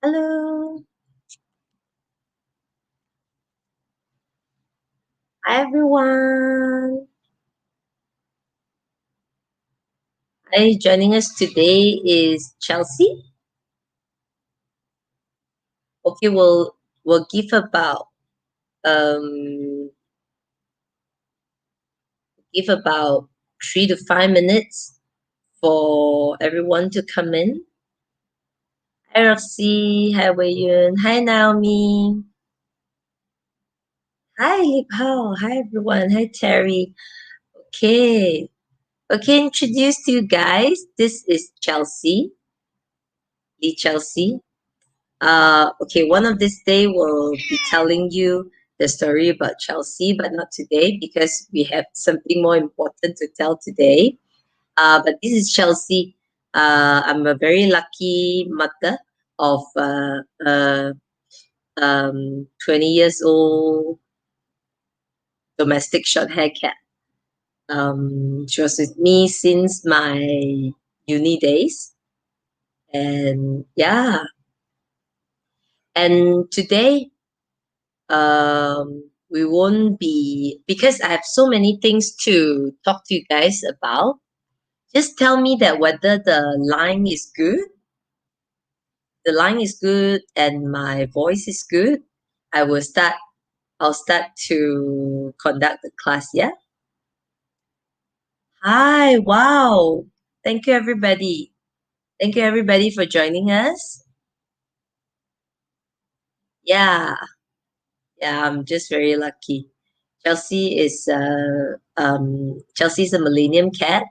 Hello. Hi, everyone. Hi, joining us today is Chelsea. Okay, we'll give about um 3 to 5 minutes for everyone to come in. Hi, Roxy. Hi, Weiyun. Hi, Naomi. Hi, Lip Hao. Hi, everyone. Hi, Terry. Okay. Okay, introduce to you guys. This is Chelsea. Lee Chelsea. Okay, one of this day we'll be telling you the story about Chelsea, but not today because we have something more important to tell today. But this is Chelsea. I'm a very lucky mother of 20 years old domestic short hair cat. She was with me since my uni days, and yeah, and today we won't be because I have so many things to talk to you guys about. Just tell me that whether the line is good, and my voice is good. I will start. I'll start to conduct the class. Yeah. Hi. Wow. Thank you, everybody. Thank you, everybody, for joining us. Yeah. Yeah. I'm just very lucky. Chelsea's a Millennium cat,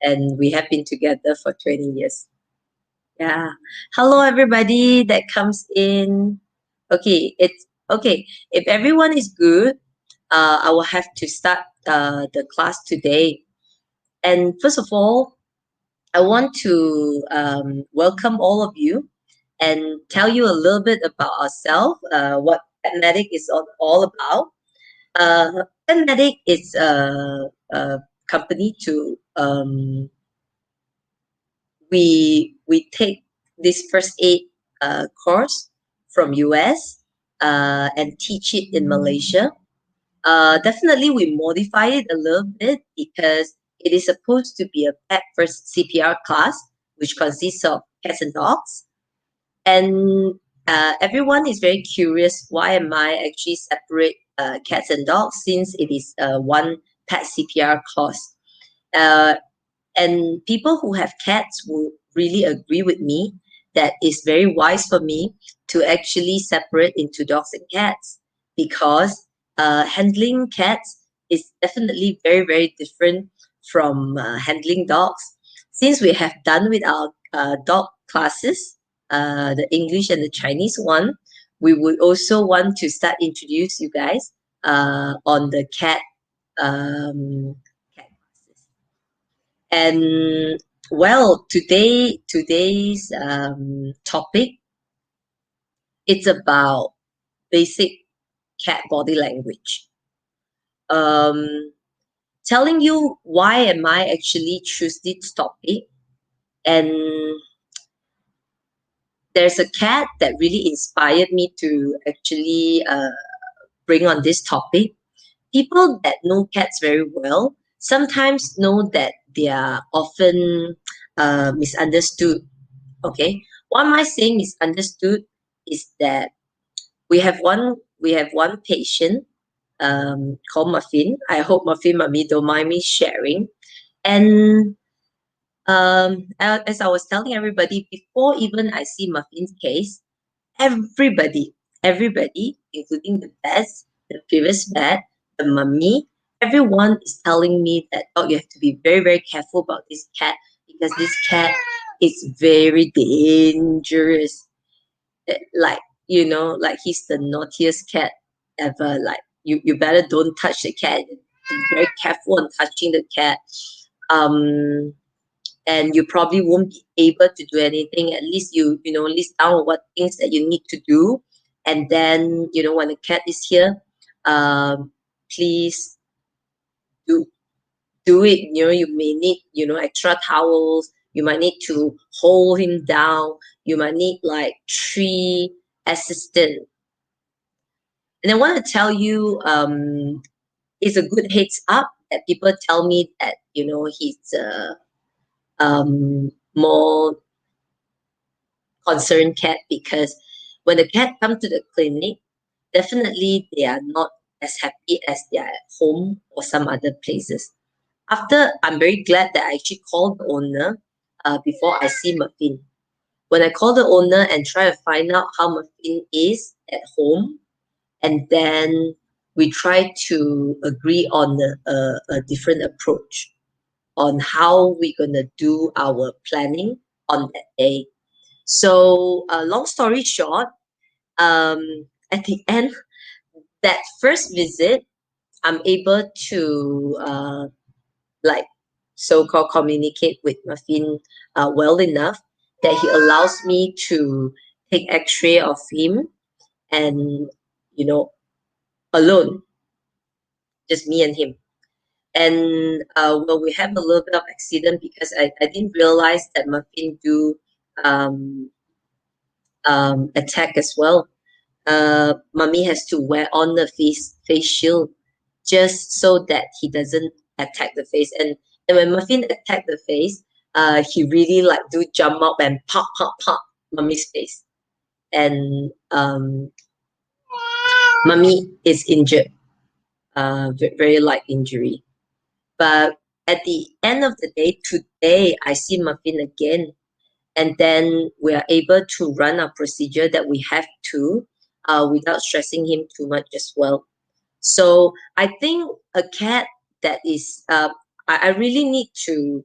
and we have been together for 20 years. Yeah. Hello, everybody that comes in. Okay, it's okay. If everyone is good, I will have to start the class today. And first of all, I want to welcome all of you and tell you a little bit about ourselves, what PetMedic is all about. PetMedic is a company to we take this first aid course from US and teach it in Malaysia. Definitely, we modify it a little bit because it is supposed to be a pet first CPR class, which consists of cats and dogs. And everyone is very curious why am I actually separate cats and dogs since it is one pet CPR course. Uh, and people who have cats will really agree with me that it's very wise for me to actually separate into dogs and cats because handling cats is definitely very, very different from handling dogs. Since we have done with our dog classes, the English and the Chinese one, we would also want to start introduce you guys on the cat classes. And well, today's topic, it's about basic cat body language. Um, Telling you why am I actually choose this topic, and there's a cat that really inspired me to actually bring on this topic. People that know cats very well sometimes know that they are often misunderstood. Okay, what am I saying misunderstood is that we have one patient called Muffin. I hope Muffin Mummy don't mind me sharing. And as I was telling everybody before, even I see Muffin's case, everybody, everybody, including the vets, the previous vet, the mummy, everyone is telling me that oh, you have to be very, very careful about this cat because this cat is very dangerous. Like like he's the naughtiest cat ever. Like you better don't touch the cat. Be very careful on touching the cat. Um, and you probably won't be able to do anything. At least list down what things that you need to do, and then when the cat is here, please do do it. You may need extra towels. You might need to hold him down. You might need like 3 assistants. And I want to tell you, it's a good heads up that people tell me that, he's more concerned cat, because when the cat come to the clinic, definitely they are not as happy as they are at home or some other places. After, I'm very glad that I actually called the owner before I see Muffin. When I call the owner and try to find out how Muffin is at home, and then we try to agree on a different approach on how we're going to do our planning on that day. So, long story short, at the end, that first visit, I'm able to like so-called communicate with Muffin well enough that he allows me to take X-ray of him, and you know alone, just me and him. And well, we have a little bit of accident because I didn't realize that Muffin do um, attack as well. Mummy has to wear on the face shield just so that he doesn't attack the face. And when Muffin attack the face, he really like do jump up and pop pop pop Mummy's face, and Mummy is injured, very light injury. But at the end of the day, today I see Muffin again, and then we are able to run our procedure that we have to, without stressing him too much as well. So I think a cat that is, I really need to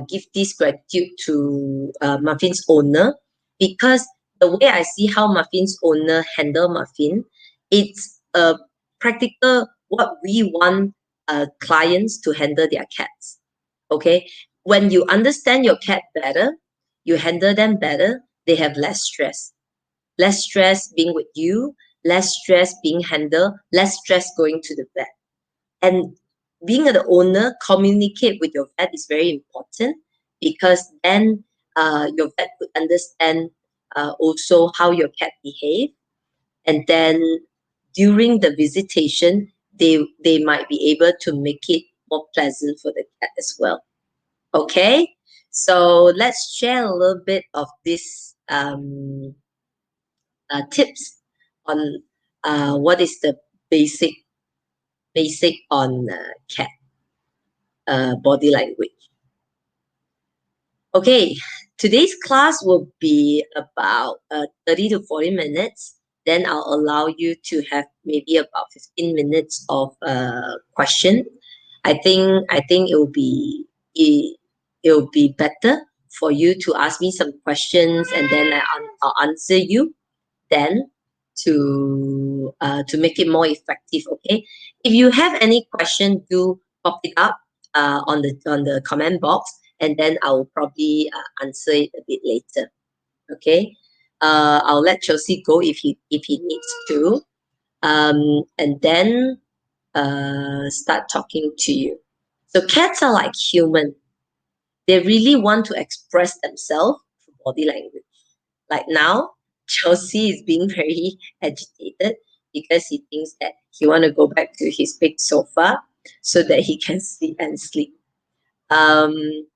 give this gratitude to Muffin's owner, because the way I see how Muffin's owner handle Muffin, it's practical what we want clients to handle their cats. Okay, when you understand your cat better, you handle them better, they have less stress being with you, less stress being handled, less stress going to the vet. And being an owner, communicate with your vet is very important, because then your vet could understand also how your cat behave, and then during the visitation, they might be able to make it more pleasant for the cat as well. Okay, so let's share a little bit of this tips on what is the basic on cat body language. Okay, today's class will be about 30 to 40 minutes. Then I'll allow you to have maybe about 15 minutes of question. I think it will be better for you to ask me some questions, and then I'll answer you then, to make it more effective. Okay, if you have any question, do pop it up on the comment box, and then I will probably answer it a bit later. Okay, I'll let Chelsea go if he needs to, and then start talking to you. So cats are like human. They really want to express themselves through body language. Like now, Chelsea is being very agitated because he thinks that he want to go back to his big sofa so that he can sleep and sleep. Um,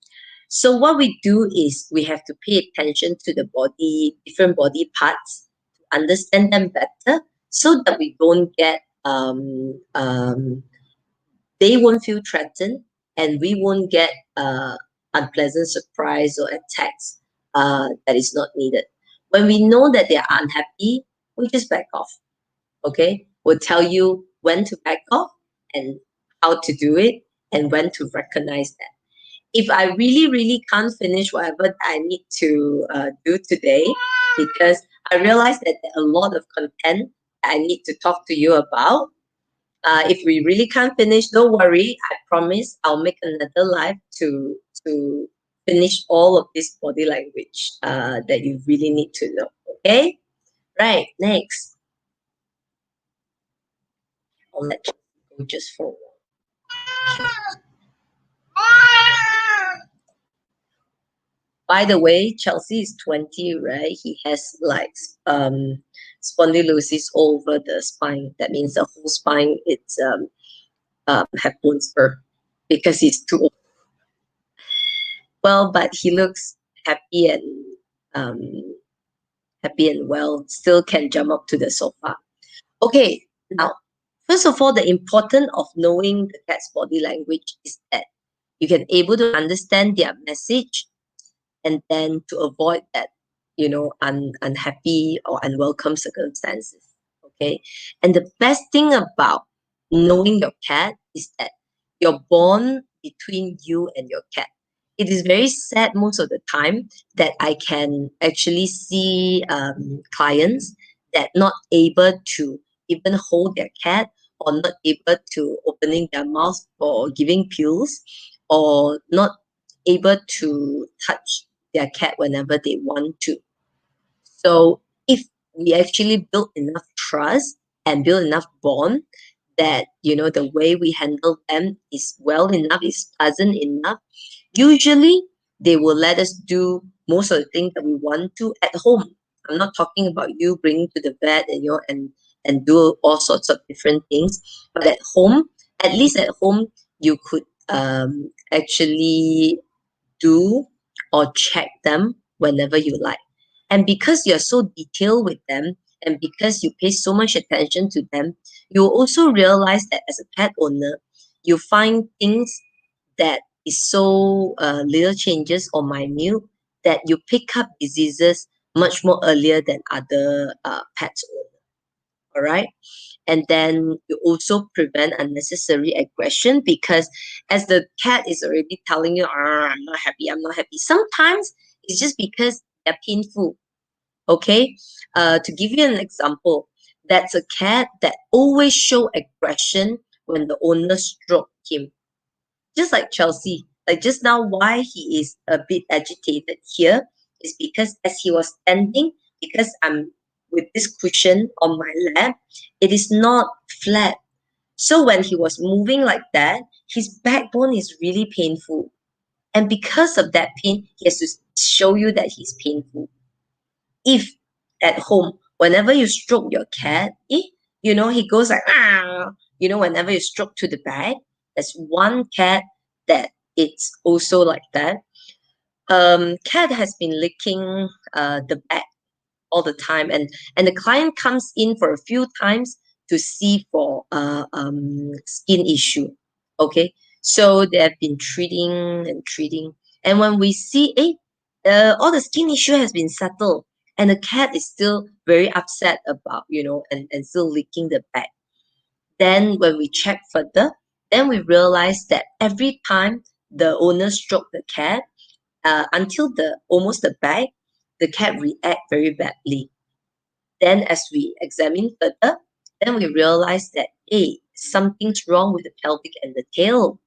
so what we do is we have to pay attention to the body, different body parts, to understand them better, so that we don't get they won't feel threatened, and we won't get unpleasant surprise or attacks that is not needed. When we know that they are unhappy, we just back off. Okay, we'll tell you when to back off and how to do it, and when to recognize that. If I really, really can't finish whatever I need to do today, because I realize that there are a lot of content I need to talk to you about. If we really can't finish, don't worry. I promise I'll make another live to finish all of this body language that you really need to know. Okay? Right, next. I'll let you go just for a while. By the way, Chelsea is 20, right? He has like spondylosis over the spine. That means the whole spine it's have bone spur because he's too old. Well, but he looks happy and um happy and well, still can jump up to the sofa. Okay, now, first of all, the importance of knowing the cat's body language is that you can able to understand their message and then to avoid that, unhappy or unwelcome circumstances. Okay. And the best thing about knowing your cat is that your bond between you and your cat. It is very sad most of the time that I can actually see clients that not able to even hold their cat or not able to opening their mouth for giving pills or not able to touch their cat whenever they want to. So if we actually build enough trust and build enough bond that the way we handle them is well enough, is pleasant enough, usually they will let us do most of the things that we want to at home. I'm not talking about you bringing to the vet and do all sorts of different things, but at home, at least at home, you could actually do or check them whenever you like. And because you're so detailed with them and because you pay so much attention to them, you also realize that as a pet owner, you find things that is so little changes or minute that you pick up diseases much more earlier than other pets owner. All right. And then you also prevent unnecessary aggression because as the cat is already telling you, I'm not happy, I'm not happy. Sometimes it's just because they're painful. Okay. To give you an example, that's a cat that always show aggression when the owner stroke him, just like Chelsea. Like just now, why he is a bit agitated here is because as he was standing, because I'm with this cushion on my lap, it is not flat. So when he was moving like that, his backbone is really painful. And because of that pain, he has to show you that he's painful. If at home, whenever you stroke your cat, he goes like, whenever you stroke to the back, there's one cat that it's also like that. Cat has been licking the back all the time, and the client comes in for a few times to see for skin issue. Okay, so they have been treating and treating, and when we see all the skin issue has been settled, and the cat is still very upset about and still licking the back. Then when we check further, then we realize that every time the owner stroke the cat, until the almost the back, the cat react very badly. Then as we examine further, then we realize that, hey, something's wrong with the pelvic and the tail.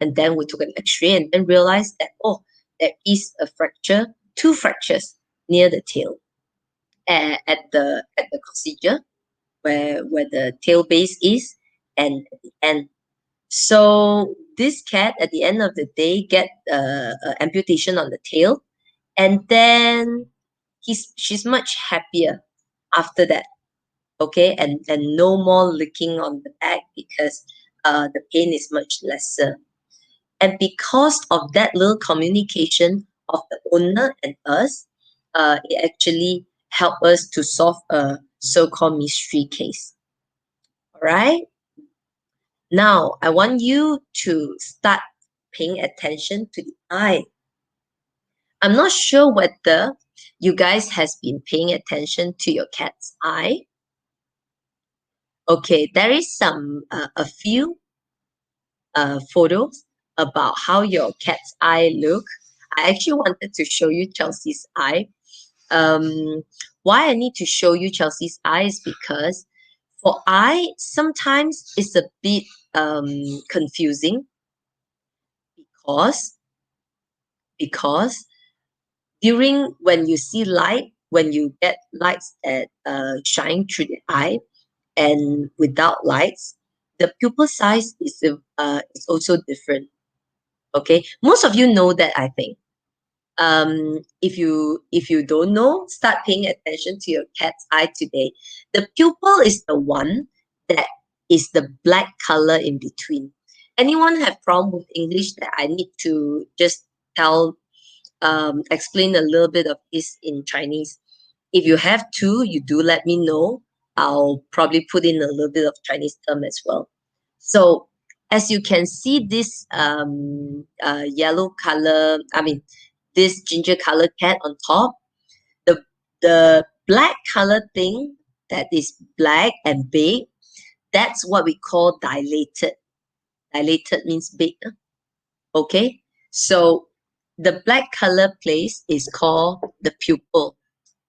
And then we took an x-ray and then realized that, oh, there is a fracture, two fractures near the tail, at the corsage where the tail base is and at the end. So this cat at the end of the day get amputation on the tail, and then she's much happier after that. Okay, and no more licking on the back because the pain is much lesser. And because of that little communication of the owner and us, it actually helped us to solve a so-called mystery case. All right. Now I want you to start paying attention to the eye. I'm not sure whether you guys has been paying attention to your cat's eye. Okay, there is a few photos about how your cat's eye look. I actually wanted to show you Chelsea's eye. Um, why I need to show you Chelsea's eye is because for eye sometimes it's a bit confusing because because during when you see light, when you get lights that shine through the eye and without lights, the pupil size is also different. Okay, most of you know that I think. If you don't know, start paying attention to your cat's eye today. The pupil is the one that is the black color in between. Anyone have problem with English that I need to just tell explain a little bit of this in Chinese? If you have to, you do let me know. I'll probably put in a little bit of Chinese term as well. So as you can see, this yellow color, I mean, this ginger color cat on top, the black color thing that is black and big, that's what we call dilated. Dilated means big. Okay, so the black color place is called the pupil.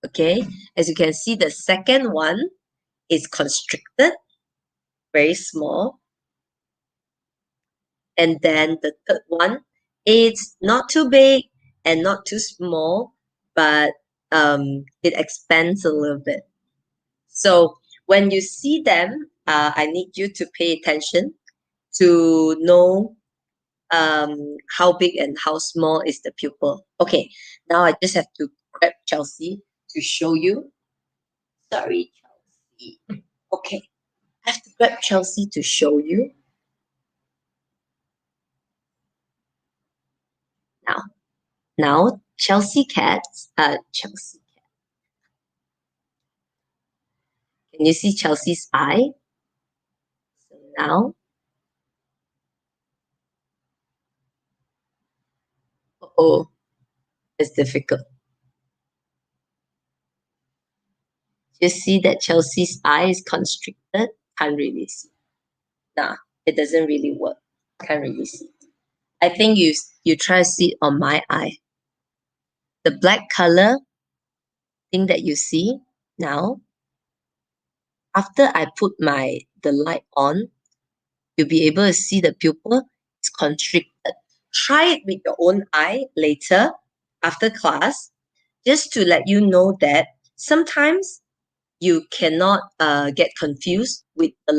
Okay, as you can see, the second one is constricted, very small. And then the third one, it's not too big and not too small, but it expands a little bit. So when you see them, I need you to pay attention to know how big and how small is the pupil. Okay, now I just have to grab Chelsea to show you. Sorry, Chelsea. Okay, I have to grab Chelsea to show you. Now, Chelsea cats, Chelsea. Can you see Chelsea's eye? So now, oh, it's difficult. You see that Chelsea's eye is constricted? Can't really see. Nah, it doesn't really work. Can't really see. I think you try to see it on my eye. The black color thing that you see now, after I put the light on, you'll be able to see the pupil is constricted. Try it with your own eye later after class, just to let you know that sometimes you cannot get confused with the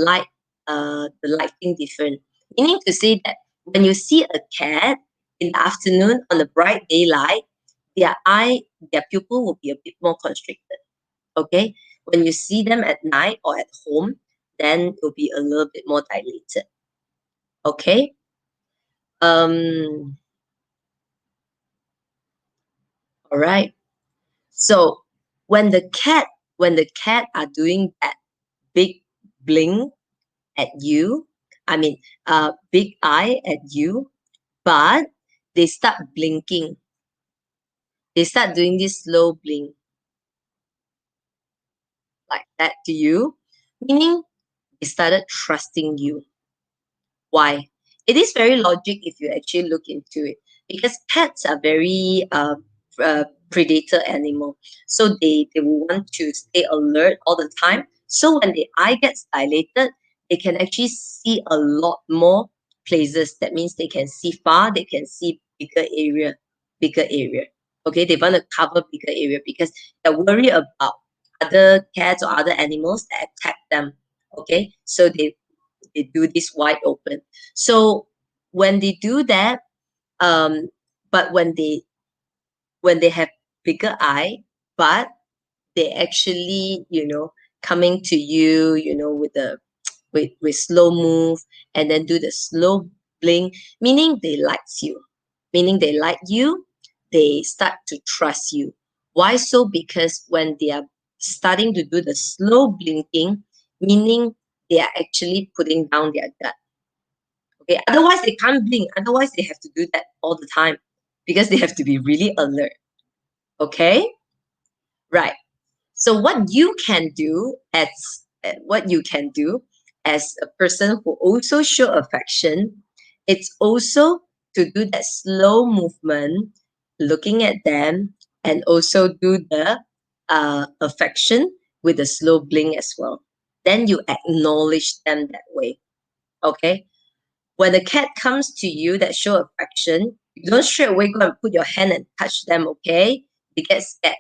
lighting different. Meaning to say that when you see a cat in the afternoon on the bright daylight, their pupil will be a bit more constricted. Okay, when you see them at night or at home, then it will be a little bit more dilated. Okay. Um. All right. So when the cat are doing that big blink at you, I mean, big eye at you, but they start blinking. They start doing this slow blink like that to you, meaning they started trusting you. Why? It is very logic if you actually look into it, because cats are very predator animal, so they will want to stay alert all the time. So when the eye gets dilated, they can actually see a lot more places. That means they can see far, they can see bigger area. Okay, they want to cover bigger area because they're worried about other cats or other animals that attack them. Okay, so they do this wide open. So when they do that, um, but when they have bigger eye, but they actually, coming to you, with the with slow move and then do the slow blink, meaning they likes you, meaning they like you, they start to trust you. Why so? Because when they are starting to do the slow blinking, meaning they are actually putting down their guard. Okay, otherwise they can't blink. Otherwise they have to do that all the time because they have to be really alert. Okay, right. So what you can do as a person who also show affection, it's also to do that slow movement, looking at them, and also do the affection with a slow blink as well. Then you acknowledge them that way. Okay. When a cat comes to you that show affection, you don't straight away go and put your hand and touch them, okay? They get scared.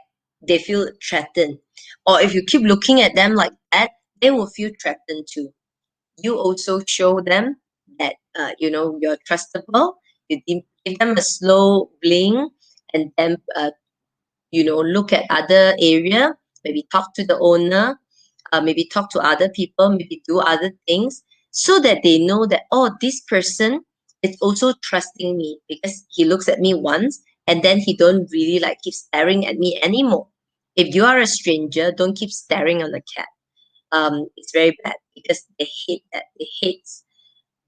They feel threatened. Or if you keep looking at them like that, they will feel threatened too. You also show them that you're trustable. You give them a slow blink, and then look at other area, maybe talk to the owner, maybe talk to other people, maybe do other things, so that they know that, oh, this person is also trusting me because he looks at me once and then he don't really like keep staring at me anymore. If you are a stranger, don't keep staring on the cat. It's very bad because they hate that. They hate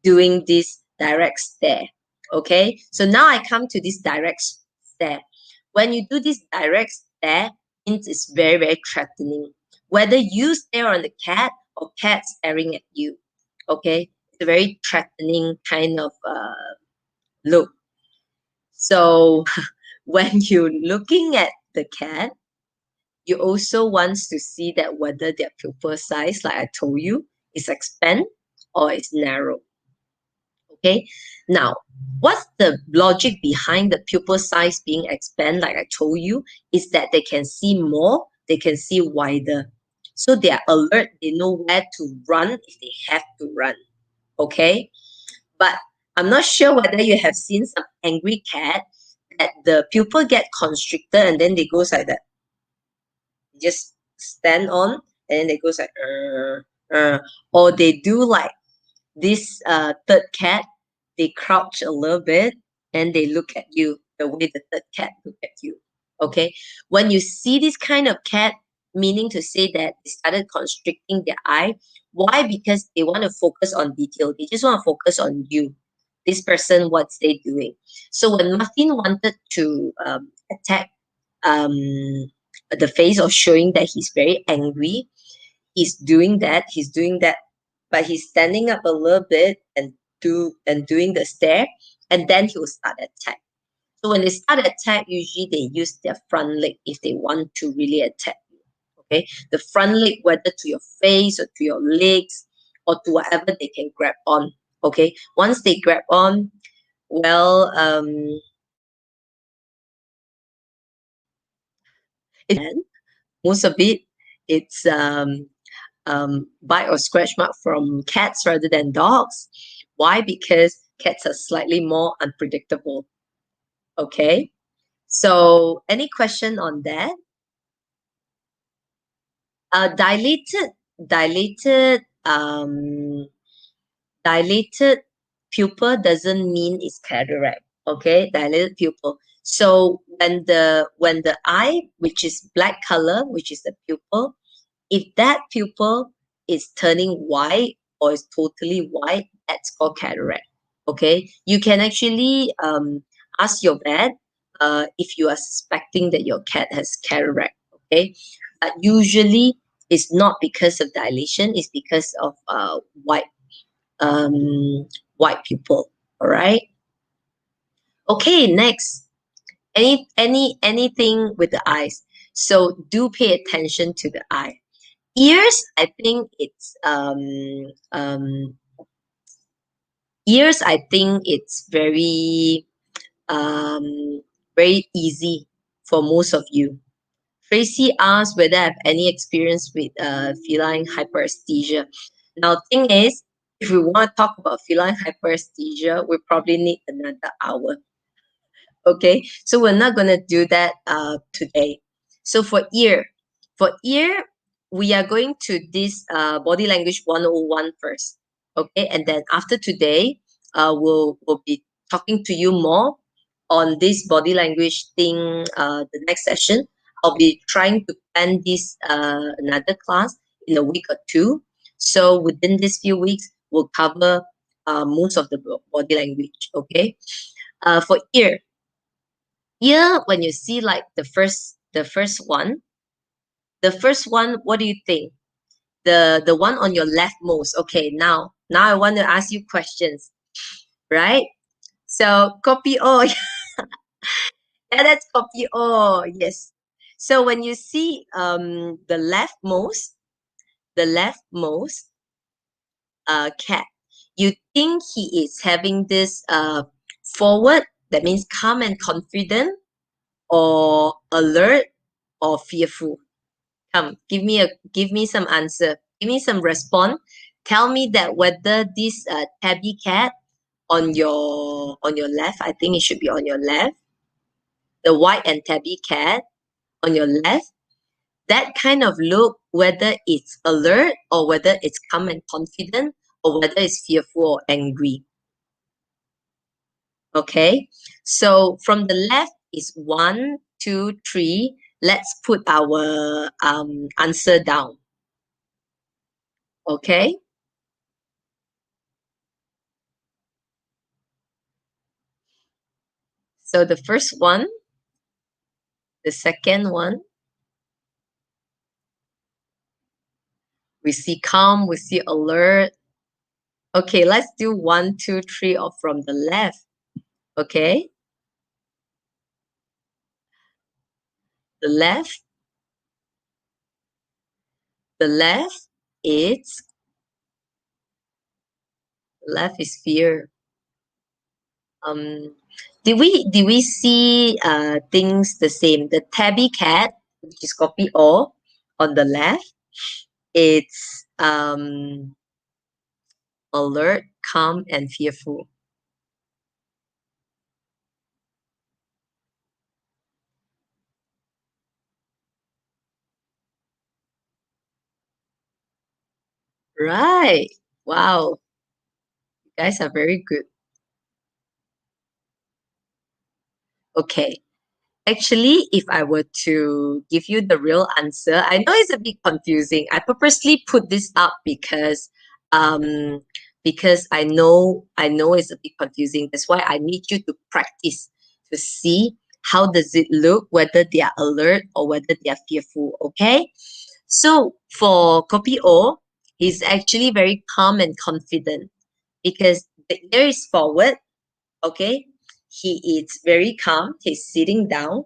doing this direct stare. Okay, so now I come to this direct stare. When you do this direct stare, means it's very, very threatening. Whether you stare on the cat or cat staring at you, okay, it's a very threatening kind of look. So when you're looking at the cat, you also want to see that whether their pupil size, like I told you, is expand or is narrow. Okay, now what's the logic behind the pupil size being expand? Like I told you, is that they can see more, they can see wider, so they are alert, they know where to run if they have to run. Okay, but I'm not sure whether you have seen some angry cat that the pupil get constricted and then they goes like that, just stand on, and then they goes like or they do like this third cat, they crouch a little bit and they look at you the way the third cat look at you. Okay, when you see this kind of cat, meaning to say that they started constricting their eye. Why? Because they want to focus on detail, they just want to focus on you, this person, what's they doing. So when Muffin wanted to attack um, the face, or showing that he's very angry, he's doing that, but he's standing up a little bit and doing the stare, and then he will start attack. So when they start attack, usually they use their front leg if they want to really attack you. Okay, the front leg, whether to your face or to your legs or to whatever they can grab on. Okay, once they grab on, well, and most of it, it's bite or scratch mark from cats rather than dogs. Why? Because cats are slightly more unpredictable. Okay. So, any question on that? Dilated, dilated, dilated pupil doesn't mean it's cataract. Okay, dilated pupil. So when the eye, which is black color, which is the pupil, if that pupil is turning white or is totally white, that's called cataract. Okay, you can actually ask your vet if you are suspecting that your cat has cataract. Okay, but usually it's not because of dilation; it's because of um, white pupil. All right. Okay, next. Anything with the eyes. So do pay attention to the eye. Ears, I think it's very easy for most of you. Tracy asked whether I have any experience with feline hyperesthesia. Now, thing is, if we want to talk about feline hyperesthesia, we probably need another hour. Okay, so we're not gonna do that today. So for ear, we are going to this body language 101 first. Okay, and then after today, we'll be talking to you more on this body language thing. The next session, I'll be trying to plan this another class in a week or two. So within these few weeks, we'll cover most of the body language. Okay, for ear, when you see like the first one, what do you think? The one on your leftmost. Okay, now I want to ask you questions, right? So copy all. Yeah, that's copy all. Yes. So when you see the leftmost cat, you think he is having this forward, that means calm and confident, or alert, or fearful? Come, give me some answer. Give me some response. Tell me that whether this tabby cat on your left, I think it should be on your left. the white and tabby cat on your left, that kind of look, whether it's alert or whether it's calm and confident or whether it's fearful or angry. Okay, so from the left is one, two, three. Let's put our answer down. Okay, so the first one, the second one, we see calm, we see alert. Okay, let's do one, two, three, or from the left. Okay, the left, the left, it's left is fear. Um, did we see things the same? The tabby cat, which is copy O, on the left, it's alert, calm, and fearful. Right. Wow. You guys are very good. Okay. Actually, if I were to give you the real answer, I know it's a bit confusing. I purposely put this up um because I know it's a bit confusing. That's why I need you to practice to see how does it look, whether they are alert or whether they are fearful. Okay. So for copy O, he's actually very calm and confident because the ear is forward. Okay. He is very calm. He's sitting down,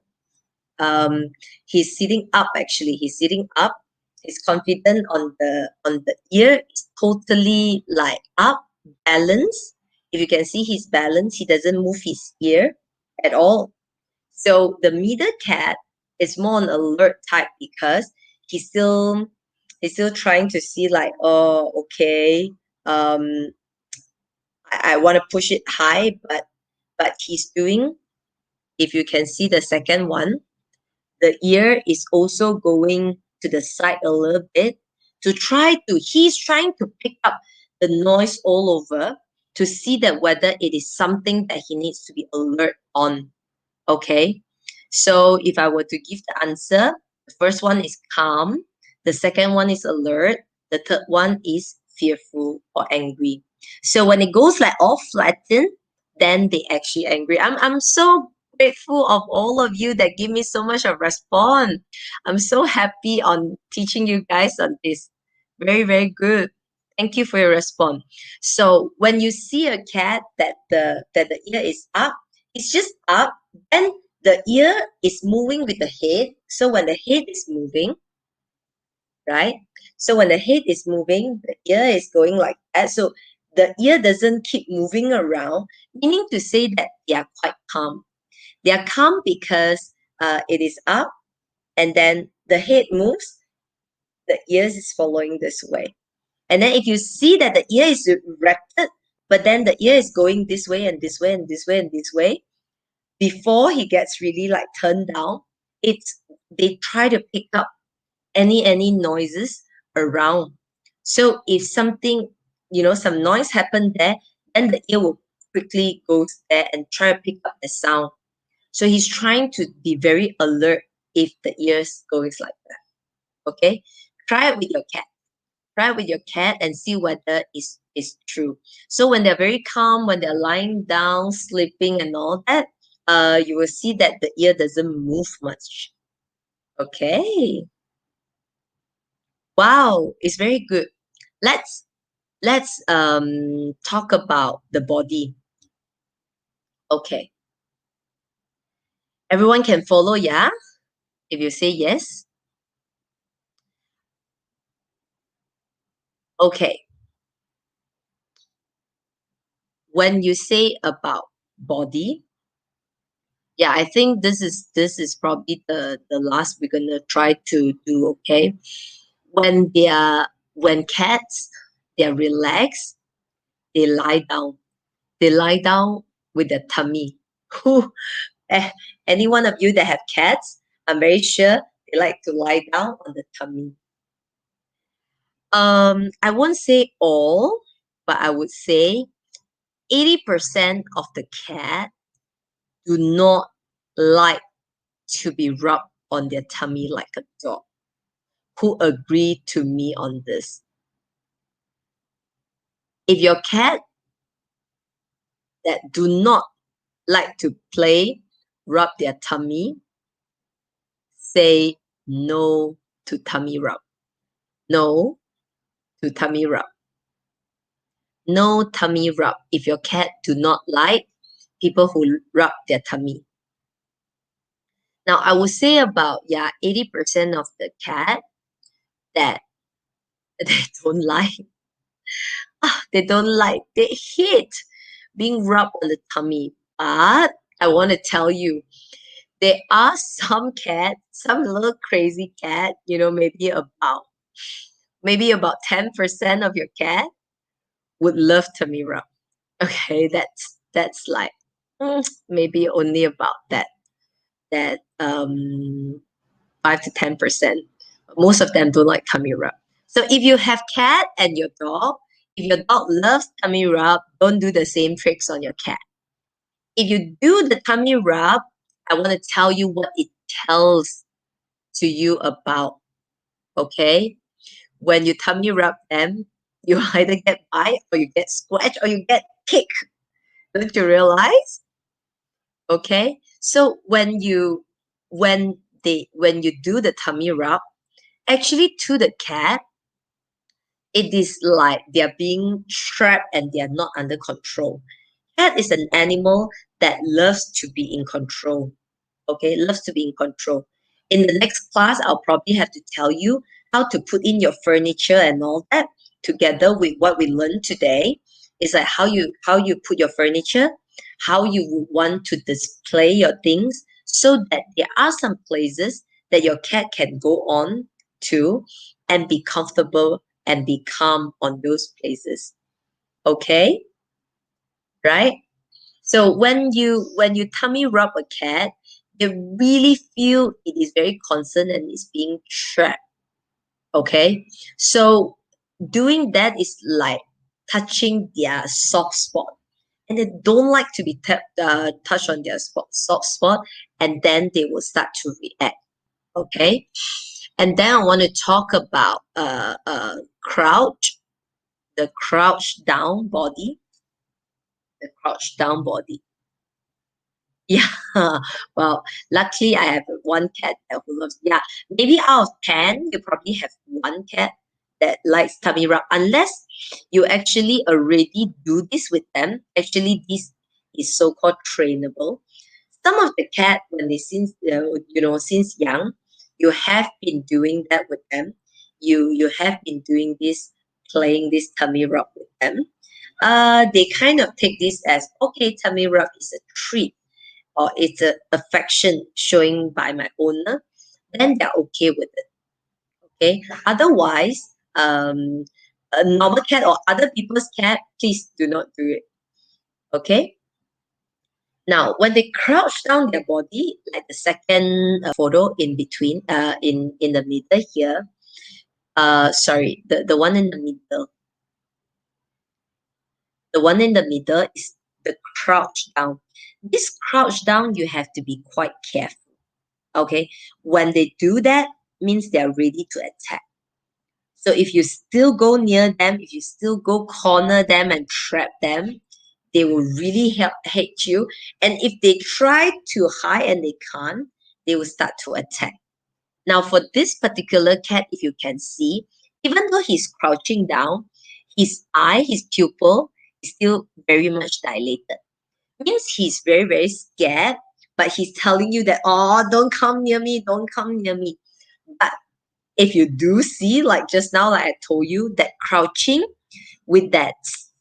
he's sitting up. Actually, he's sitting up. He's confident on the ear. It's totally like up, balance. If you can see his balance, he doesn't move his ear at all. So the middle cat is more on alert type because he's still he's still trying to see like, oh, okay, um I want to push it high, but he's doing, if you can see the second one, the ear is also going to the side a little bit he's trying to pick up the noise all over to see that whether it is something that he needs to be alert on. Okay. So if I were to give the answer, the first one is calm, the second one is alert, the third one is fearful or angry. So when it goes like all flattened, then they actually angry. I'm so grateful of all of you that give me so much of response. I'm so happy on teaching you guys on this. Very, very good. Thank you for your response. So when you see a cat that the ear is up, it's just up, then the ear is moving with the head. So when the head is moving, right? So when the head is moving, the ear is going like that. So the ear doesn't keep moving around, meaning to say that they are quite calm. They are calm because it is up, and then the head moves, the ears is following this way. And then if you see that the ear is erected, but then the ear is going this way and this way and this way and this way, before he gets really like turned down, it's they try to pick up any noises around. So if something, some noise happened there, then the ear will quickly goes there and try to pick up the sound. So he's trying to be very alert if the ears goes like that. Okay, try it with your cat. Try it with your cat and see whether it's true. So when they're very calm, when they're lying down, sleeping, and all that, you will see that the ear doesn't move much. Okay. Wow, it's very good. Let's talk about the body. Okay. Everyone can follow, yeah? If you say yes. Okay. When you say about body, yeah, I think this is probably the last we're gonna try to do, okay? When cats, they're relaxed, they lie down. They lie down with their tummy. Who Eh, any one of you that have cats, I'm very sure they like to lie down on the tummy. I won't say all, but I would say 80% of the cat do not like to be rubbed on their tummy like a dog. Who agree to me on this? If your cat that do not like to play, rub their tummy, say no to tummy rub. No to tummy rub. No tummy rub. If your cat do not like people who rub their tummy. Now I would say about 80% of the cat that they don't like. They don't like. They hate being rubbed on the tummy. But I want to tell you, there are some cats, some little crazy cat, maybe about 10% of your cat would love tummy rub. Okay, that's like maybe only about that 5 to 10%. Most of them don't like tummy rub. So if you have cat and your dog, if your dog loves tummy rub, don't do the same tricks on your cat. If you do the tummy rub, I want to tell you what it tells to you about. Okay, when you tummy rub them, you either get bite or you get scratch or you get kick. Don't you realize? Okay, so when you do the tummy rub, actually to the cat, it is like they're being trapped and they are not under control. Cat is an animal that loves to be in control. Okay, loves to be in control. In the next class, I'll probably have to tell you how to put in your furniture and all that together with what we learned today. It's like how you put your furniture, how you would want to display your things so that there are some places that your cat can go on to and be comfortable and be calm on those places. Okay? Right? So when you tummy rub a cat, they really feel it is very concerned and is being trapped. Okay, so doing that is like touching their soft spot, and they don't like to be touched on their soft spot, and then they will start to react. Okay, and then I want to talk about crouch, the crouch down body, the crouch down body. Yeah, well, luckily I have one cat that who loves. Yeah, maybe out of 10, you probably have one cat that likes tummy rub. Unless you actually already do this with them. Actually, this is so-called trainable. Some of the cat, when they since young, you have been doing that with them. You have been doing this, playing this tummy rub with them. They kind of take this as okay, tummy rub is a treat or it's a affection showing by my owner, then they're okay with it. Okay. Otherwise, a normal cat or other people's cat, please do not do it. Okay. Now, when they crouch down their body, like the second photo in between, in the middle here, sorry, the one in the middle, the one in the middle is the crouch down. This crouch down, you have to be quite careful. Okay, when they do that, means they're ready to attack. So if you still go near them, if you still go corner them and trap them, they will really hate you. And if they try to hide and they can't, they will start to attack. Now, for this particular cat, if you can see, even though he's crouching down, his eye, his pupil is still very much dilated. Means he's very, very scared, but he's telling you that, oh, don't come near me, don't come near me. But if you do see, like just now, like I told you, that crouching with that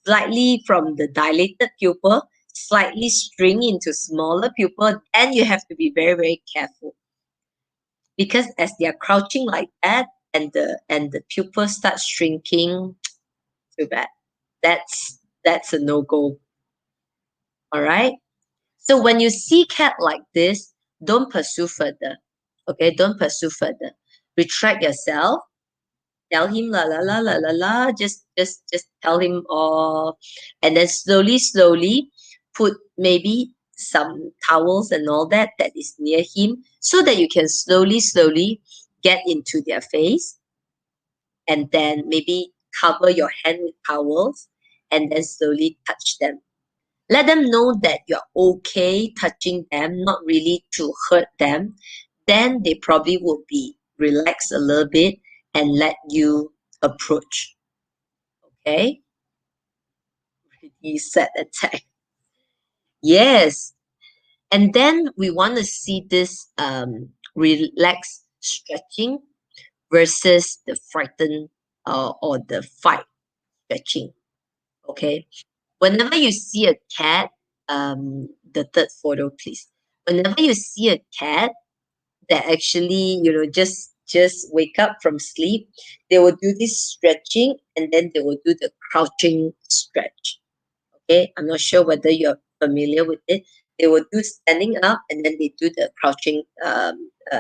slightly from the dilated pupil, slightly string into smaller pupil, then you have to be very, very careful. Because as they are crouching like that and the pupil starts shrinking, too bad. That's a no-go. All right. So when you see cat like this, don't pursue further. Okay, don't pursue further. Retract yourself. Tell him la la la la la la. Just tell him off, and then slowly put maybe some towels and all that is near him, so that you can slowly get into their face, and then maybe cover your hand with towels, and then slowly touch them. Let them know that you're okay touching them, not really to hurt them. Then they probably will be relaxed a little bit and let you approach. Okay? Reset attack. Yes. And then we want to see this relaxed stretching versus the frightened or the fight stretching. Okay? Whenever you see a cat, the third photo, please. Whenever you see a cat that actually, just wake up from sleep, they will do this stretching, and then they will do the crouching stretch. Okay, I'm not sure whether you're familiar with it. They will do standing up, and then they do the crouching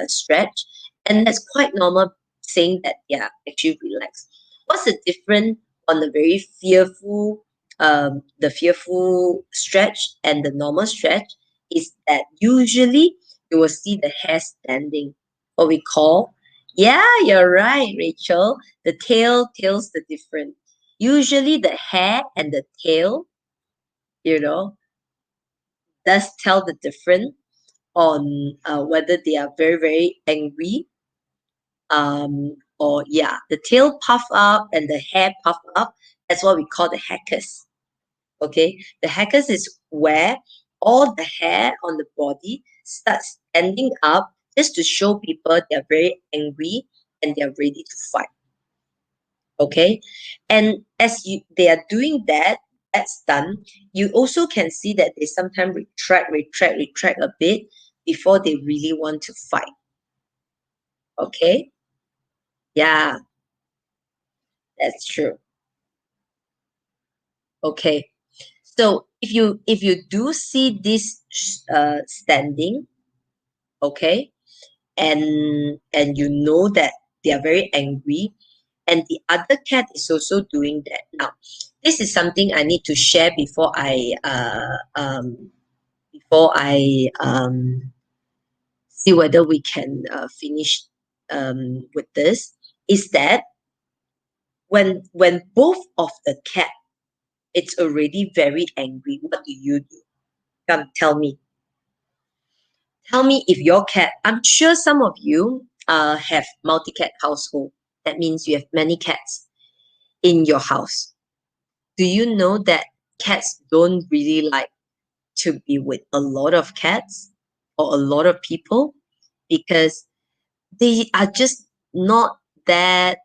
stretch, and that's quite normal, saying that they are actually relaxed. What's the difference on the very fearful, the fearful stretch and the normal stretch is that usually you will see the hair standing, what we call, yeah, you're right, Rachel. The tail tells the difference. Usually the hair and the tail, you know, does tell the difference on whether they are very angry, or yeah, the tail puff up and the hair puff up. That's what we call the hackers. Okay, the hackers is where all the hair on the body starts standing up just to show people they're very angry and they're ready to fight. Okay, and as they are doing that's done, you also can see that they sometimes retract a bit before they really want to fight. Okay, yeah, that's true. Okay, so if you do see this standing, okay, and you know that they are very angry, and the other cat is also doing that. Now, this is something I need to share before I see whether we can finish with this, is that when both of the cat it's already very angry, what do you do? Come tell me if your cat, I'm sure some of you have multi-cat household. That means you have many cats in your house. Do you know that cats don't really like to be with a lot of cats or a lot of people, because they are just not that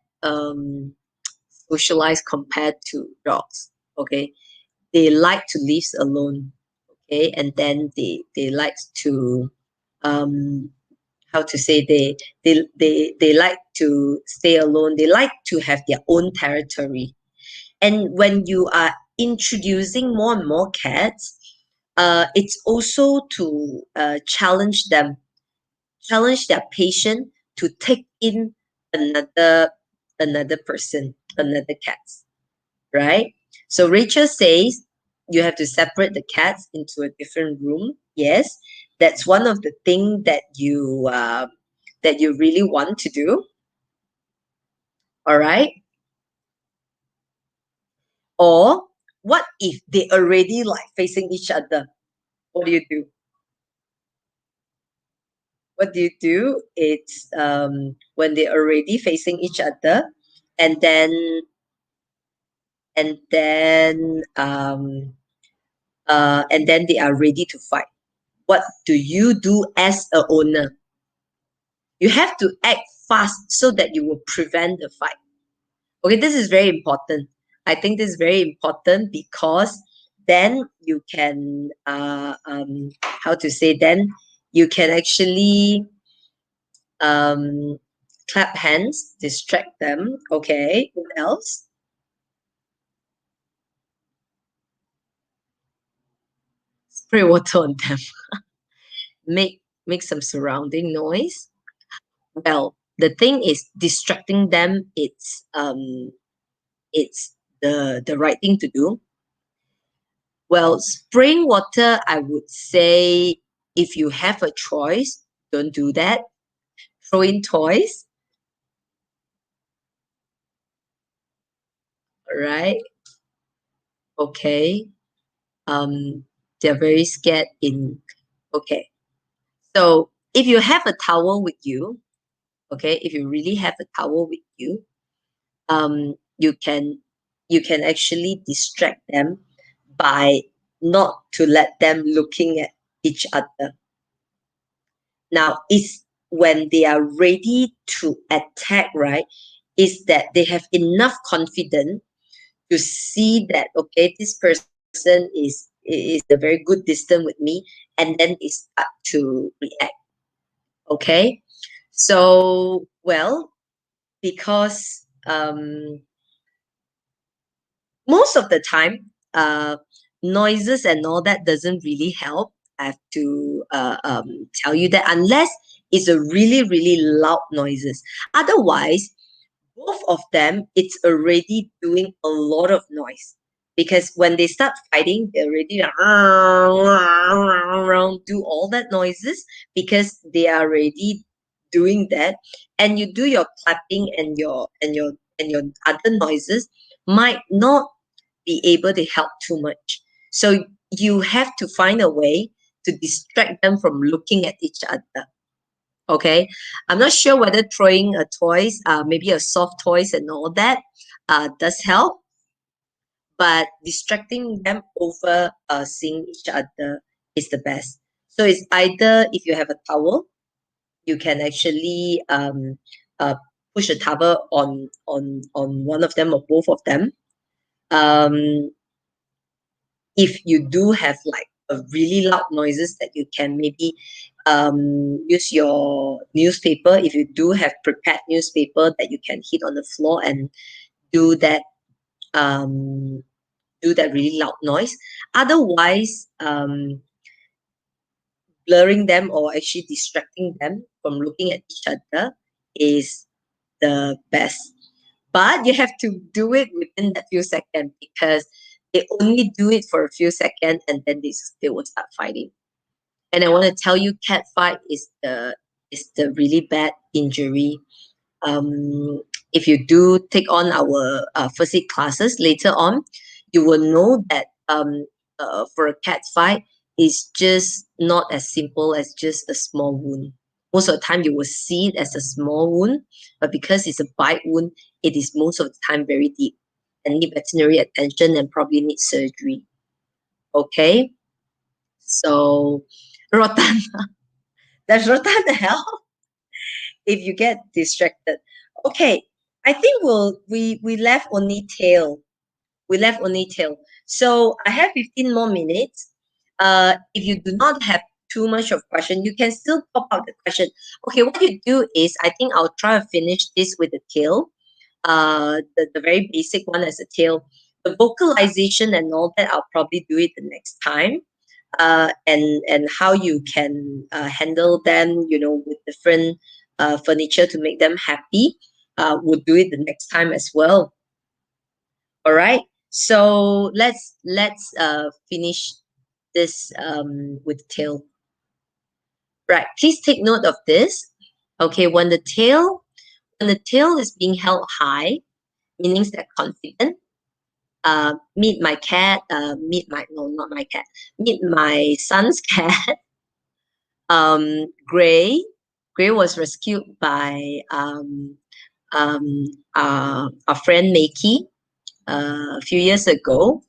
socialized compared to dogs. Okay, they like to live alone. Okay, and then they like to um how to say, they like to stay alone. They like to have their own territory. And when you are introducing more and more cats, it's also to challenge their patience to take in another another person, another cat, right? So Rachel says you have to separate the cats into a different room. Yes, that's one of the things that you really want to do. All right. Or what if they already like facing each other? What do you do? What do you do? It's when they're already facing each other, and then and then um and then they are ready to fight. What do you do as a owner? You have to act fast so that you will prevent the fight. Okay, this is very important. I think this is very important because then you can how to say, then you can actually um clap hands, distract them. Okay, what else? spray water on them, make some surrounding noise. Well, the thing is distracting them, it's the right thing to do. Well, spraying water, I would say if you have a choice, don't do that. Throw in toys, right? Okay. They're very scared in okay. So if you have a towel with you, okay, if you really have a towel with you, you can actually distract them by not to let them looking at each other. Now, is when they are ready to attack, right? Is that they have enough confidence to see that okay, this person is a very good distance with me, and then they start to react. Okay, so well, because most of the time, noises and all that doesn't really help. I have to tell you that unless it's a really, really loud noises. Otherwise, both of them, it's already doing a lot of noise. Because when they start fighting, they already do all that noises because they are already doing that. And you do your clapping and your other noises might not be able to help too much. So you have to find a way to distract them from looking at each other. Okay, I'm not sure whether throwing a toys, maybe a soft toys and all that, does help, but distracting them over seeing each other is the best. So it's either if you have a towel, you can actually uh, push a towel on one of them or both of them. Um, if you do have like a really loud noises that you can maybe use your newspaper if you do have prepared newspaper that you can hit on the floor and do that um, do that really loud noise. Otherwise, blurring them or actually distracting them from looking at each other is the best. But you have to do it within that few seconds because they only do it for a few seconds and then they will start fighting. And I want to tell you, cat fight is the really bad injury. If you do take on our first aid classes later on, you will know that for a cat fight, it's just not as simple as just a small wound. Most of the time, you will see it as a small wound, but because it's a bite wound, it is most of the time very deep and need veterinary attention and probably need surgery. Okay, so Rotan, does Rotan help if you get distracted? Okay, I think we left only tail. We left only tail. So I have 15 more minutes. If you do not have too much of question, you can still pop out the question. Okay, what you do is I think I'll try to finish this with the tail. The very basic one as a tail. The vocalization and all that, I'll probably do it the next time. And how you can handle them, with different furniture to make them happy. We'll do it the next time as well. All right. So let's finish this with tail. Right. Please take note of this. Okay. When the tail is being held high, meaning they're confident. Meet my cat. Meet my no, not my cat. Meet my son's cat. Gray. Gray was rescued by um, our friend Makey a few years ago,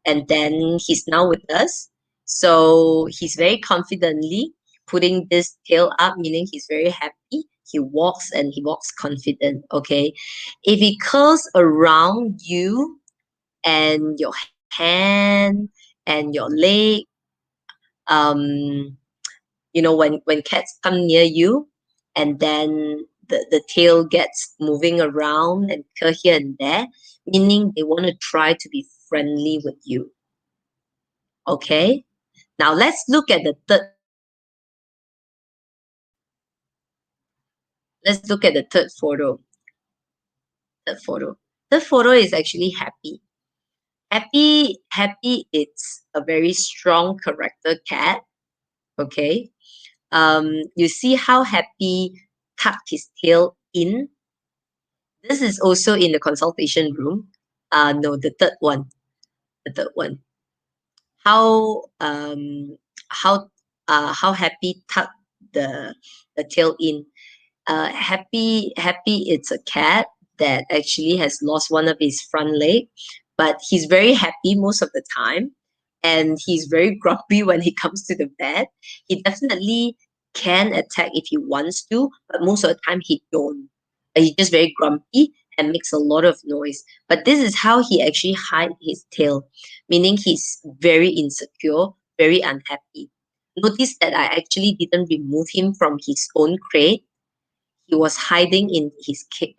and then he's now with us. So he's very confidently putting this tail up, meaning he's very happy. He walks and he walks confident. Okay, if he curls around you and your hand and your leg, um, when cats come near you and then the tail gets moving around and curl here and there, meaning they want to try to be friendly with you. Okay, Now let's look at the third. Let's look at the third photo. Third photo. Third photo is actually Happy. Happy. It's a very strong character cat. Okay. You see how Happy tucked his tail in. This is also in the consultation room. No, the third one. The third one. How how how Happy tucked the tail in. Happy it's a cat that actually has lost one of his front leg, but he's very happy most of the time, and he's very grumpy when he comes to the vet. He definitely can attack if he wants to, but most of the time he don't. He's just very grumpy and makes a lot of noise. But this is how he actually hide his tail, meaning he's very insecure, very unhappy. Notice that I actually didn't remove him from his own crate. He was hiding in his crate,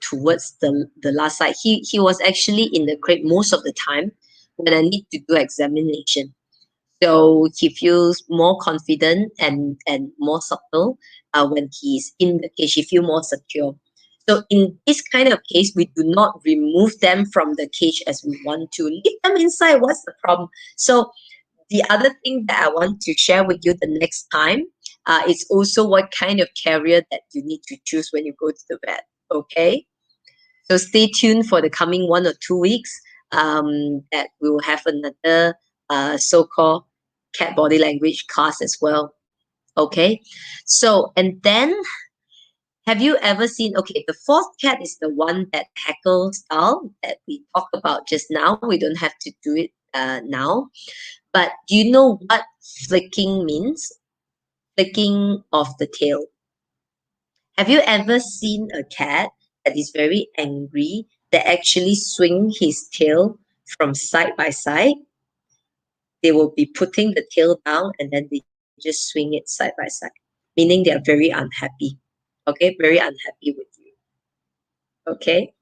towards the last side. He was actually in the crate most of the time when I need to do examination. So he feels more confident and more subtle when he's in the cage. He feels more secure. So in this kind of case, we do not remove them from the cage as we want to. Leave them inside. What's the problem? So the other thing that I want to share with you the next time is also what kind of carrier that you need to choose when you go to the vet. Okay, so stay tuned for the coming 1 or 2 weeks. That we will have another so-called cat body language class as well. Okay, so and then have you ever seen? Okay, the fourth cat is the one that heckle style that we talked about just now. We don't have to do it now. But do you know what flicking means? Flicking of the tail. Have you ever seen a cat that is very angry that actually swing his tail from side by side? They will be putting the tail down and then they just swing it side by side, meaning they are very unhappy. Okay, very unhappy with you. Okay,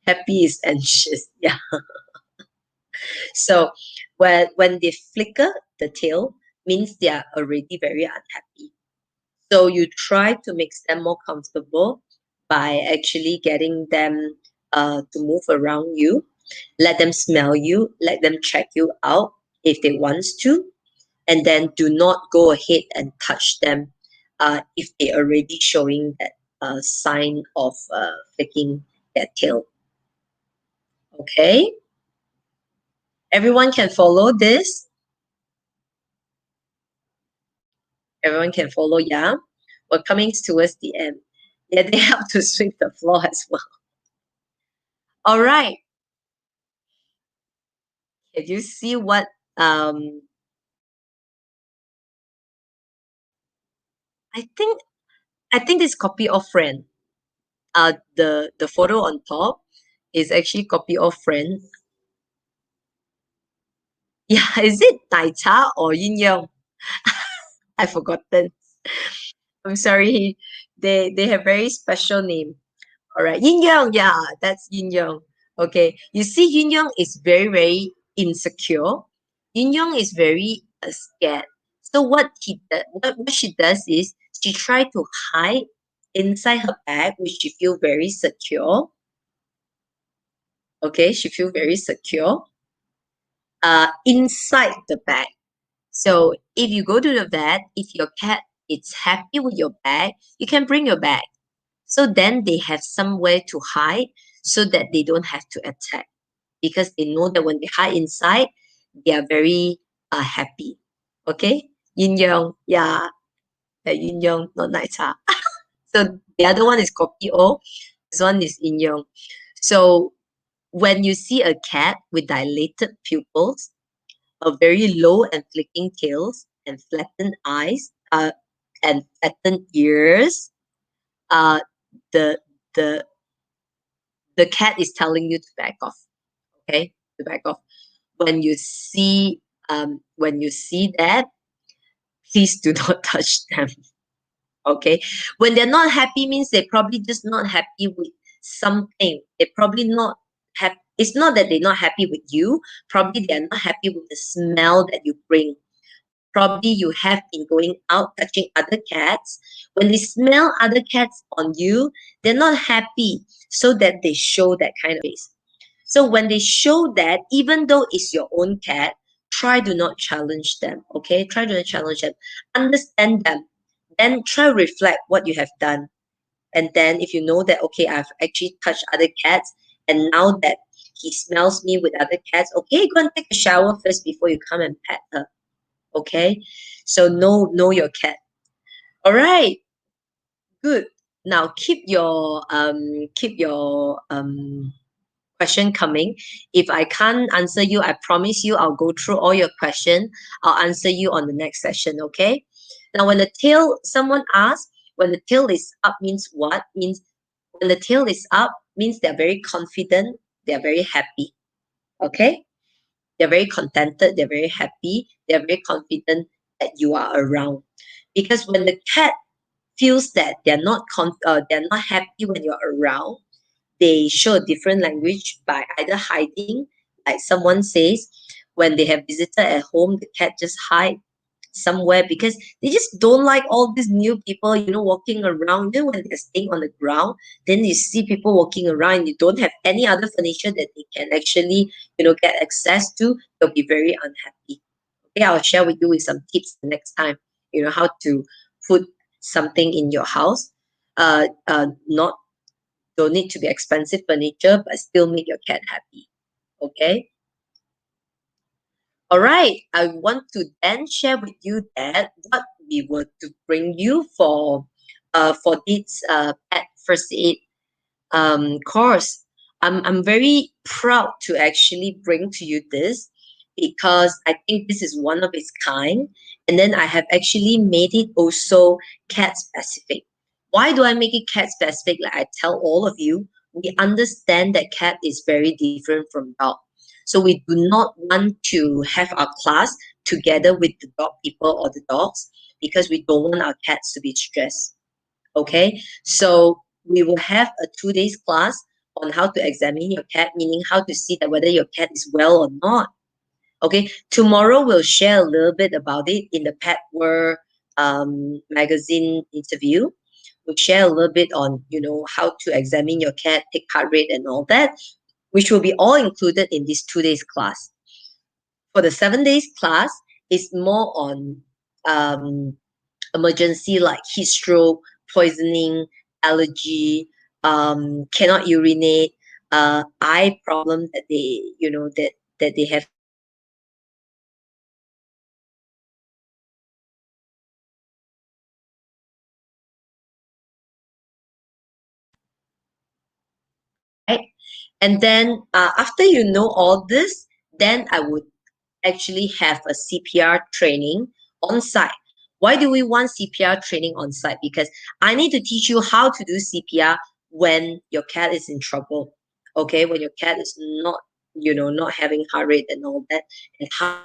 happy is anxious. Yeah. So when they flicker the tail, means they are already very unhappy. So you try to make them more comfortable by actually getting them to move around you, let them smell you, let them check you out if they want to, and then do not go ahead and touch them if they already showing that sign of flicking their tail. Okay, everyone can follow this. Everyone can follow. Yeah, we're coming towards the end. Yeah, they have to sweep the floor as well. All right. Can you see what um I think I think this copy of friend. The photo on top is actually copy of friend. Yeah, is it Taita or Yin Yang? I've forgotten. I'm sorry. They have very special name. All right. Yin Yang, yeah, that's Yin Yang. Okay. You see, Yin Yang is very, very insecure. Yin Yang is very scared. So what she does is she try to hide inside her bag, which she feel very secure. Okay, she feel very secure. Inside the bag. So if you go to the vet, if your cat is happy with your bag, you can bring your bag. So then they have somewhere to hide so that they don't have to attack because they know that when they hide inside, they are very happy. Okay? Yin Yang, yeah, Yin Yang, not nice. Huh? So the other one is Kopi O, this one is Yin Yang. So when you see a cat with dilated pupils, a very low and flicking tails, and flattened eyes, and flattened ears, uh, the the the cat is telling you to back off. Okay, to back off. When you see that, please do not touch them. Okay, when they're not happy means they're probably just not happy with something. They're probably not happy. It's not that they're not happy with you. Probably they're not happy with the smell that you bring. Probably you have been going out touching other cats. When they smell other cats on you, they're not happy. So that they show that kind of face. So when they show that, even though it's your own cat, try to not challenge them. Okay? Try to not challenge them. Understand them. Then try to reflect what you have done. And then if you know that, okay, I've actually touched other cats, and now that he smells me with other cats, okay, go and take a shower first before you come and pet her. Okay? So know your cat. All right, good. Now keep your question coming. If I can't answer you, I promise you I'll go through all your question. I'll answer you on the next session, okay? Now when the tail, someone asks, when the tail is up means what? Means when the tail is up means they're very confident, they're very happy. Okay? They're very contented, they're very happy, they're very confident that you are around. Because when the cat feels that they're not happy when you're around, they show a different language by either hiding, like someone says, when they have visitor at home, the cat just hide somewhere because they just don't like all these new people, walking around. When they're staying on the ground, then you see people walking around, you don't have any other furniture that they can actually, get access to, they'll be very unhappy. Okay, I'll share with you with some tips next time, how to put something in your house. Not Don't need to be expensive furniture, but still make your cat happy. Okay. All right. I want to then share with you that what we were to bring you for this pet first aid course. I'm very proud to actually bring to you this because I think this is one of its kind. And then I have actually made it also cat specific. Why do I make it cat specific? Like I tell all of you, we understand that cat is very different from dog. So we do not want to have our class together with the dog people or the dogs because we don't want our cats to be stressed. Okay, so we will have a 2 days class on how to examine your cat, meaning how to see that whether your cat is well or not. Okay, tomorrow we'll share a little bit about it in the Pet World magazine interview. We'll share a little bit on how to examine your cat, take heart rate and all that, which will be all included in this 2 days class. For the 7 days class, it's more on um, emergency like heat stroke, poisoning, allergy, cannot urinate, eye problem that they have. Right? And then after you know all this, then I would actually have a CPR training on site. Why do we want CPR training on site? Because I need to teach you how to do CPR when your cat is in trouble. Okay, when your cat is not having heart rate and all that, and how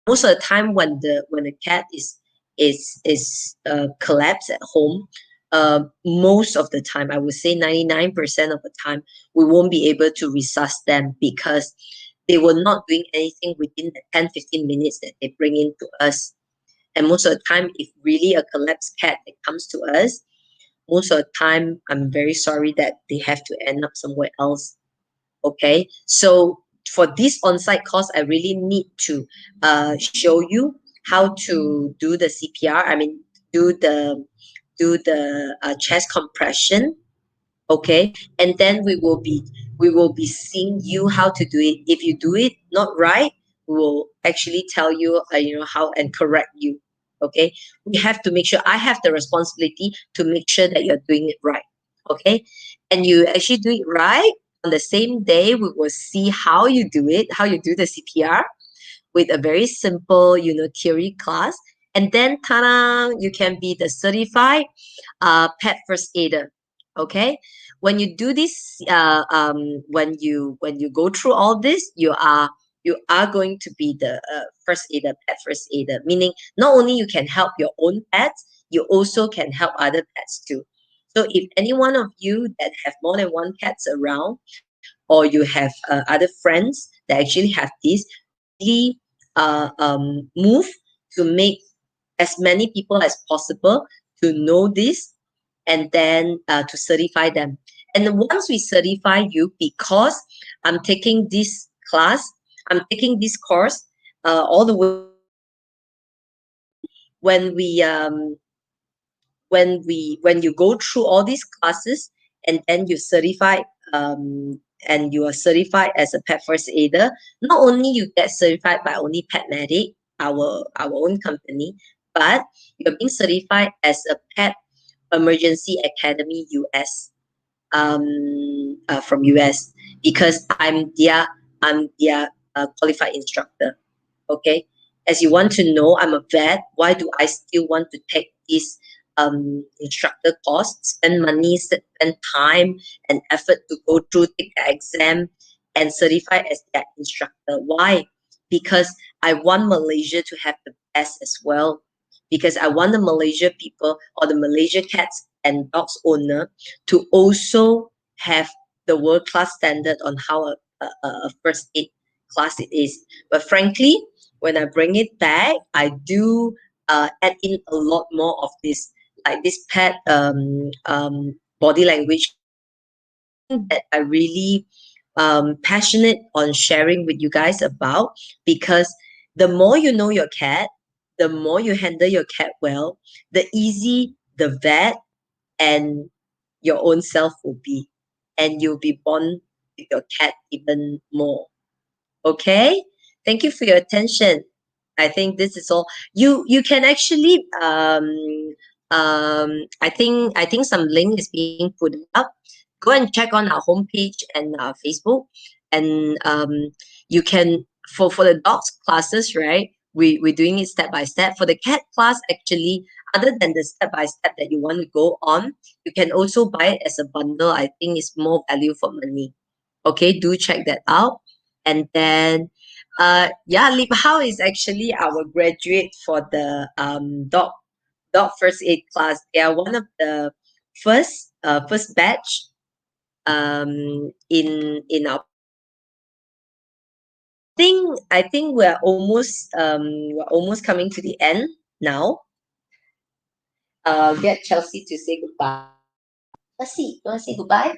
most of the time when the cat is collapsed at home, most of the time, I would say 99% of the time, we won't be able to resuscitate them because they were not doing anything within the 10-15 minutes that they bring in to us. And most of the time, if really a collapsed cat that comes to us, most of the time, I'm very sorry that they have to end up somewhere else. Okay, so for this on-site course, I really need to show you how to do the CPR. I mean, do the chest compression. Okay, and then we will be seeing you how to do it. If you do it not right, we will actually tell you how and correct you. Okay, we have to make sure, I have the responsibility to make sure that you're doing it right. Okay, and you actually do it right on the same day. We will see how you do it, how you do the CPR with a very simple theory class, and then ta-da, you can be the certified pet first aider. Okay, when you do this, when you go through all this, you are going to be the first aider, pet first aider, meaning not only you can help your own pets, you also can help other pets too. So if any one of you that have more than one cats around, or you have other friends that actually have this, really move to make as many people as possible to know this, and then to certify them. And once we certify you, because I'm taking this class, I'm taking this course all the way when when you go through all these classes, and then you certify, and you are certified as a pet first aider. Not only you get certified by only PetMedic, our own company, but you're being certified as a Pet Emergency Academy US, from US, because I'm their qualified instructor. Okay, as you want to know, I'm a vet. Why do I still want to take this instructor course, spend money, spend time and effort to go through, take the exam and certify as their instructor? Why? Because I want Malaysia to have the best as well, because I want the Malaysia people, or the Malaysia cats and dogs owner, to also have the world class standard on how a first aid class it is. But frankly, when I bring it back, I do add in a lot more of this, like this pet body language class. Something that I really passionate on sharing with you guys about, because the more you know your cat, the more you handle your cat well, the easy the vet and your own self will be, and you'll be bond with your cat even more. Okay, thank you for your attention. I think this is all. You can actually I think some link is being put up. Go and check on our homepage and our Facebook, and you can, for the dogs classes, right? We're doing it step by step. For the cat class, actually, other than the step by step that you want to go on, you can also buy it as a bundle. I think it's more value for money. Okay, do check that out. And then yeah, Lip Hao is actually our graduate for the dog first aid class. They are one of the first batch in our program. So I think we're almost coming to the end now. Get Chelsea to say goodbye. Chelsea, you want to say goodbye?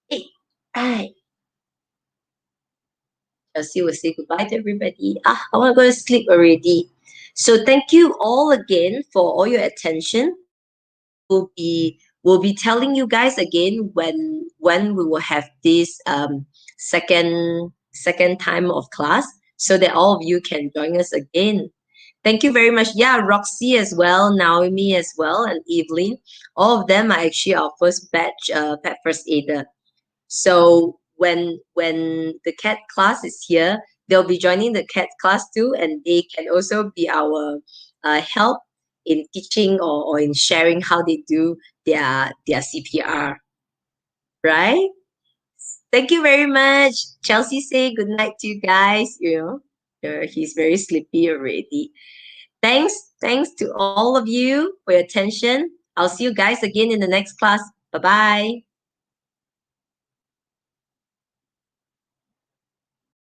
Hey, hi. Chelsea will say goodbye to everybody. I want to go to sleep already. So thank you all again for all your attention. We'll be telling you guys again when we will have this second time of class, so that all of you can join us again. Thank you very much. Yeah, Roxy as well, Naomi as well, and Evelyn. All of them are actually our first batch pet first aider. So when the cat class is here, they'll be joining the cat class too, and they can also be our help in teaching, or in sharing how they do their CPR. Right? Thank you very much. Chelsea, say good night to you guys. He's very sleepy already. Thanks to all of you for your attention. I'll see you guys again in the next class. Bye bye.